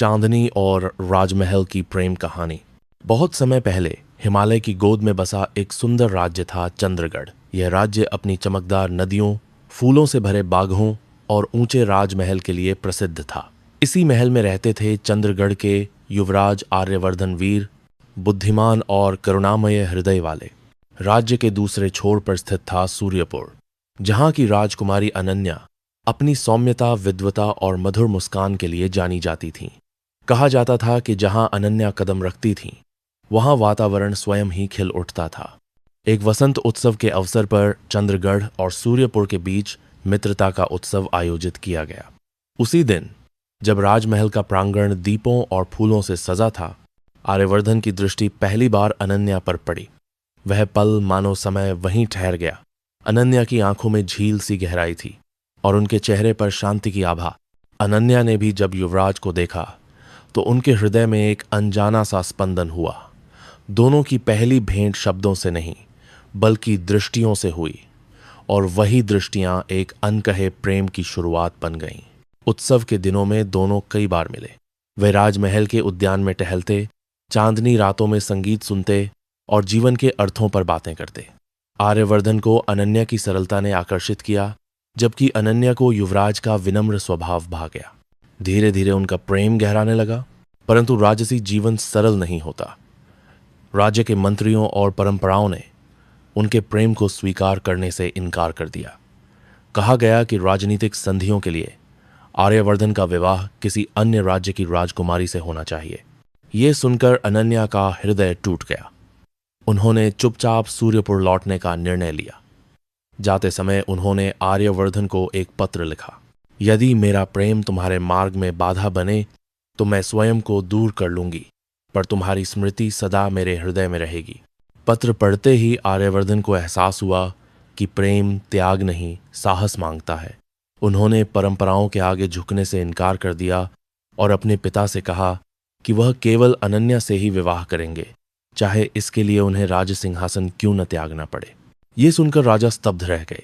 चांदनी और राजमहल की प्रेम कहानी। बहुत समय पहले हिमालय की गोद में बसा एक सुंदर राज्य था चंद्रगढ़। यह राज्य अपनी चमकदार नदियों, फूलों से भरे बागों और ऊंचे राजमहल के लिए प्रसिद्ध था। इसी महल में रहते थे चंद्रगढ़ के युवराज आर्यवर्धन वीर, बुद्धिमान और करुणामय हृदय वाले। राज्य के दूसरे छोर पर स्थित था सूर्यपुर, जहां की राजकुमारी अनन्या अपनी सौम्यता, विद्वता और मधुर मुस्कान के लिए जानी जाती थीं। कहा जाता था कि जहां अनन्या कदम रखती थीं, वहां वातावरण स्वयं ही खिल उठता था। एक वसंत उत्सव के अवसर पर चंद्रगढ़ और सूर्यपुर के बीच मित्रता का उत्सव आयोजित किया गया। उसी दिन जब राजमहल का प्रांगण दीपों और फूलों से सजा था, आर्यवर्धन की दृष्टि पहली बार अनन्या पर पड़ी। वह पल मानो समय वहीं ठहर गया। अनन्या की आंखों में झील सी गहराई थी और उनके चेहरे पर शांति की आभा। अनन्या ने भी जब युवराज को देखा तो उनके हृदय में एक अनजाना सा स्पंदन हुआ। दोनों की पहली भेंट शब्दों से नहीं बल्कि दृष्टियों से हुई, और वही दृष्टियां एक अनकहे प्रेम की शुरुआत बन गईं। उत्सव के दिनों में दोनों कई बार मिले। वे राजमहल के उद्यान में टहलते, चांदनी रातों में संगीत सुनते और जीवन के अर्थों पर बातें करते। आर्यवर्धन को अनन्या की सरलता ने आकर्षित किया, जबकि अनन्या को युवराज का विनम्र स्वभाव भा गया। धीरे धीरे उनका प्रेम गहराने लगा, परंतु राजसी जीवन सरल नहीं होता। राज्य के मंत्रियों और परंपराओं ने उनके प्रेम को स्वीकार करने से इनकार कर दिया। कहा गया कि राजनीतिक संधियों के लिए आर्यवर्धन का विवाह किसी अन्य राज्य की राजकुमारी से होना चाहिए। ये सुनकर अनन्या का हृदय टूट गया। उन्होंने चुपचाप सूर्यपुर लौटने का निर्णय लिया। जाते समय उन्होंने आर्यवर्धन को एक पत्र लिखा। यदि मेरा प्रेम तुम्हारे मार्ग में बाधा बने तो मैं स्वयं को दूर कर लूंगी, पर तुम्हारी स्मृति सदा मेरे हृदय में रहेगी। पत्र पढ़ते ही आर्यवर्धन को एहसास हुआ कि प्रेम त्याग नहीं, साहस मांगता है। उन्होंने परंपराओं के आगे झुकने से इनकार कर दिया और अपने पिता से कहा कि वह केवल अनन्या से ही विवाह करेंगे, चाहे इसके लिए उन्हें राज सिंहासन क्यों न त्यागना पड़े। ये सुनकर राजा स्तब्ध रह गए।